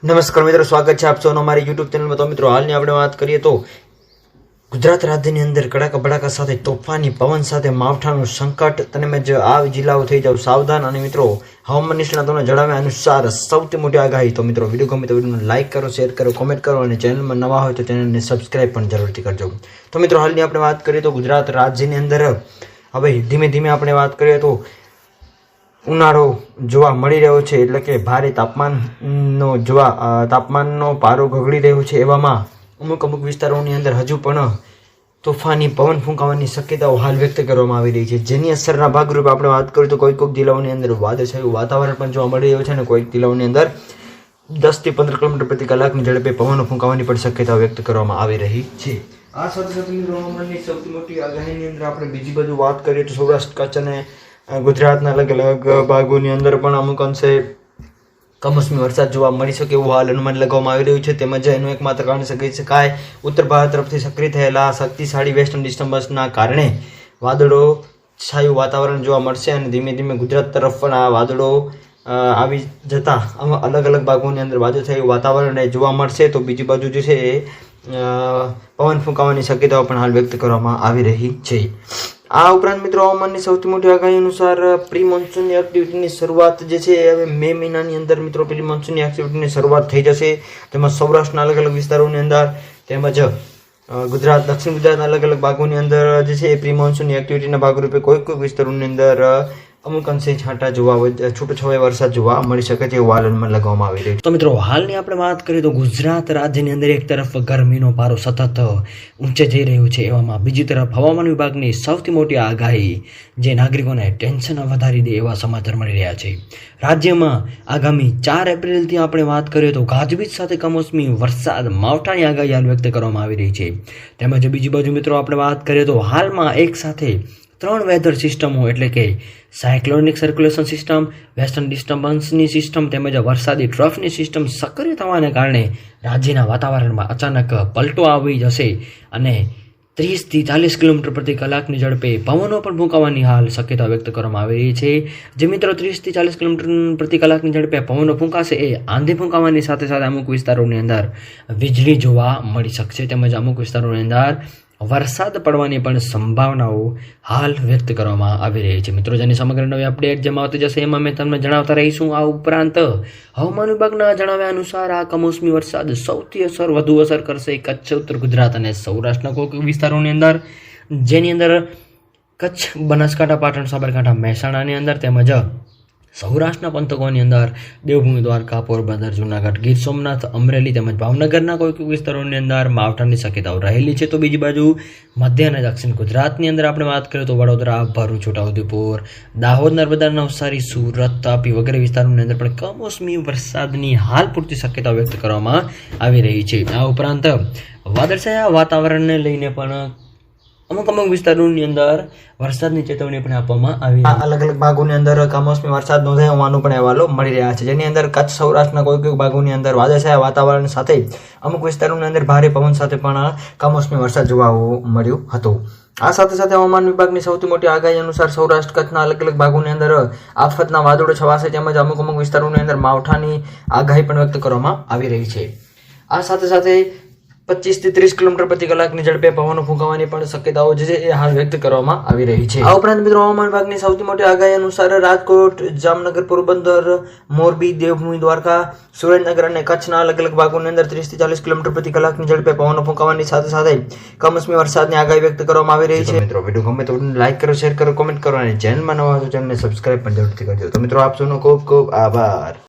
નમસ્કાર મિત્રો, સ્વાગત છે આપ સૌનો અમારી યુટ્યુબ ચેનલમાં। તો મિત્રો, હાલની આપણે વાત કરીએ તો ગુજરાત રાજ્યની અંદર કડાકા ભડાકા સાથે તોફાની પવન સાથે માવઠાનું સંકટ, તમે આ જિલ્લાઓ થઈ જાવ સાવધાન। અને મિત્રો, હવામાન નિષ્ણાતોને જણાવ્યા અનુસાર સૌથી મોટી આગાહી। તો મિત્રો, વિડીયો ગમે તો વિડીયોને લાઇક કરો, શેર કરો, કોમેન્ટ કરો અને ચેનલમાં નવા હોય તો ચેનલને સબસ્ક્રાઇબ પણ જરૂરથી કરજો। તો મિત્રો, હાલની આપણે વાત કરીએ તો ગુજરાત રાજ્યની અંદર હવે ધીમે ધીમે આપણે વાત કરીએ તો ઉનાળો જોવા મળી રહ્યો છે, એટલે કે ભારે તાપમાનનો પારો ગગડી રહ્યો છે। એવામાં અમુક વિસ્તારોની અંદર હજુ પણ તોફાની પવન ફૂંકાવાની શક્યતાઓ હાલ વ્યક્ત કરવામાં આવી રહી છે, જેની અસરના ભાગરૂપે આપણે વાત કરીએ તો કોઈક જિલ્લાઓની અંદર વાદળછાયું વાતાવરણ પણ જોવા મળી રહ્યું છે અને કોઈક જિલ્લાઓની અંદર 10 થી 15 કિલોમીટર પ્રતિ કલાકની ઝડપે પવનો ફૂંકાવાની પણ શક્યતાઓ વ્યક્ત કરવામાં આવી રહી છે। આ સાથે સાથે મિત્રો, હવામાનની સૌથી મોટી આગાહીની અંદર આપણે બીજી બધું વાત કરીએ તો સૌરાષ્ટ્ર, કચ્છ અને ગુજરાતના અલગ અલગ ભાગોની અંદર પણ અમુક અંશે કમોસમી વરસાદ જોવા મળી શકે એવું હાલ અનુમાન લગાવવામાં આવી રહ્યું છે। તેમજ એનું એકમાત્ર કારણ કહી શકાય ઉત્તર ભારત તરફથી સક્રિય થયેલા શક્તિશાળી વેસ્ટર્ન ડિસ્ટર્બન્સના કારણે વાદળો છાયું વાતાવરણ જોવા મળશે અને ધીમે ધીમે ગુજરાત તરફ પણ આ વાદળો આવી જતા અલગ અલગ ભાગોની અંદર વાદળછાયું વાતાવરણ જોવા મળશે। તો બીજી બાજુ જે છે પવન ફૂંકાવાની શક્યતાઓ પણ હાલ વ્યક્ત કરવામાં આવી રહી છે। આ ઉપરાંત મિત્રો, હવામાનની સૌથી મોટી આગાહી અનુસાર પ્રી મોન્સૂનની એક્ટિવિટીની શરૂઆત જે છે હવે મે મહિનાની અંદર મિત્રો પ્રી મોન્સૂનની એક્ટિવિટીની શરૂઆત થઈ જશે। તેમાં સૌરાષ્ટ્રના અલગ અલગ વિસ્તારોની અંદર તેમજ ગુજરાત, દક્ષિણ ગુજરાતના અલગ અલગ ભાગોની અંદર જે છે પ્રી મોન્સૂનની એક્ટિવિટીના ભાગરૂપે કોઈક વિસ્તારોની અંદર અમુક અંશે છૂટોછવાયા વરસાદ જોવા મળી શકે છે એવું હાલ અનુમાન લગાવવામાં આવી રહ્યું છે। તો મિત્રો, હાલની આપણે વાત કરીએ તો ગુજરાત રાજ્યની અંદર એક તરફ ગરમીનો પારો સતત ઊંચે જઈ રહ્યો છે, એવામાં બીજી તરફ હવામાન વિભાગની સૌથી મોટી આગાહી જે નાગરિકોને ટેન્શન વધારી દે એવા સમાચાર મળી રહ્યા છે। રાજ્યમાં આગામી 4 એપ્રિલથી આપણે વાત કરીએ તો ગાજવીજ સાથે કમોસમી વરસાદ માવઠાની આગાહી હાલ વ્યક્ત કરવામાં આવી રહી છે। તેમજ બીજી બાજુ મિત્રો, આપણે વાત કરીએ તો હાલમાં એક સાથે 3 વેધર સિસ્ટમો એટલે કે સાયક્લોનિક સર્ક્યુલેશન સિસ્ટમ, વેસ્ટર્ન ડિસ્ટર્બન્સની સિસ્ટમ તેમજ વરસાદી ટ્રફની સિસ્ટમ સક્રિય થવાને કારણે રાજ્યના વાતાવરણમાં અચાનક પલટો આવી જશે અને 30 થી 40 કિલોમીટર પ્રતિ કલાકની ઝડપે પવનો પણ ફૂંકાવાની હાલ શક્યતા વ્યક્ત કરવામાં આવી રહી છે। જે મિત્રો 30 થી 40 કિલોમીટર પ્રતિ કલાકની ઝડપે પવનો ફૂંકાશે એ આંધી ફૂંકાવાની સાથે સાથે અમુક વિસ્તારોની અંદર વીજળી જોવા મળી શકશે તેમજ અમુક વિસ્તારોની અંદર વરસાદ પડવાની પણ સંભાવનાઓ હાલ વ્યક્ત કરવામાં આવી રહી છે। મિત્રો, જેની સમગ્ર નવી અપડેટ જેમાં આવતી જશે એમાં મેં તમને જણાવતા રહીશું। આ ઉપરાંત હવામાન વિભાગના જણાવ્યા અનુસાર આ કમોસમી વરસાદ સૌથી વધુ અસર કરશે કચ્છ, ઉત્તર ગુજરાત અને સૌરાષ્ટ્રના કોઈક વિસ્તારોની અંદર, જેની અંદર કચ્છ, બનાસકાંઠા, પાટણ, સાબરકાંઠા, મહેસાણાની અંદર તેમજ સૌરાષ્ટ્રના પંથકોની અંદર દેવભૂમિ, દ્વારકા, પોરબંદર, જૂનાગઢ, ગીર સોમનાથ, અમરેલી તેમજ ભાવનગરના કોઈક વિસ્તારોની અંદર માવઠાની શક્યતાઓ રહેલી છે। તો બીજી બાજુ મધ્ય અને દક્ષિણ ગુજરાતની અંદર આપણે વાત કરીએ તો વડોદરા, ભરૂચ, છોટાઉદેપુર, દાહોદ, નર્મદા, નવસારી, સુરત, તાપી વગેરે વિસ્તારોની અંદર પણ કમોસમી વરસાદની હાલ પૂરતી શક્યતાઓ વ્યક્ત કરવામાં આવી રહી છે। આ ઉપરાંત વાદળછાયા વાતાવરણને લઈને પણ અમુક વિસ્તારોની અંદર વરસાદની ચેતવણી પણ આપવામાં આવી છે। અલગ અલગ ભાગોની અંદર કમોસમી વરસાદ નોંધાયો હોવાનું પણ અહેવાલો મળી રહ્યા છે, જેની અંદર કચ્છ, સૌરાષ્ટ્રના કોઈક ભાગોની અંદર વાદળછાયા વાતાવરણ સાથે અમુક વિસ્તારોની અંદર ભારે પવન સાથે પણ કમોસમી વરસાદ જોવા મળ્યું હતું। આ સાથે સાથે હવામાન વિભાગની સૌથી મોટી આગાહી અનુસાર સૌરાષ્ટ્ર, કચ્છના અલગ અલગ ભાગોની અંદર આફતના વાદળો છવાશે તેમજ અમુક વિસ્તારોની અંદર માવઠાની આગાહી પણ વ્યક્ત કરવામાં આવી રહી છે। આ સાથે સાથે 25 થી 30 કિલોમીટર પ્રતિ કલાકની ઝડપે પવનો ફૂંકાવાની પણ શક્યતાઓ જે છે એ હાલ વ્યક્ત કરવામાં આવી રહી છે। આ ઉપરાંત મિત્રો, હવામાન વિભાગની સૌથી મોટી આગાહી અનુસાર રાજકોટ, જામનગર, પોરબંદર, મોરબી, દેવભૂમિ, દ્વારકા, સુરેન્દ્રનગર અને કચ્છના અલગ અલગ ભાગોની અંદર 30 થી 40 કિલોમીટર પ્રતિ કલાકની ઝડપે પવનો ફૂંકાવાની સાથે સાથે કમોસમી વરસાદની આગાહી વ્યક્ત કરવામાં આવી રહી છે। મિત્રો, વિડીયો ગમે તો લાઈક કરો, શેર કરો, કોમેન્ટ કરો અને ચેનલમાં નવા હોય તો ચેનલને સબસ્ક્રાઇબ પણ જરૂરથી કરજો। તો મિત્રો, આપ સૌનો ખૂબ ખૂબ આભાર।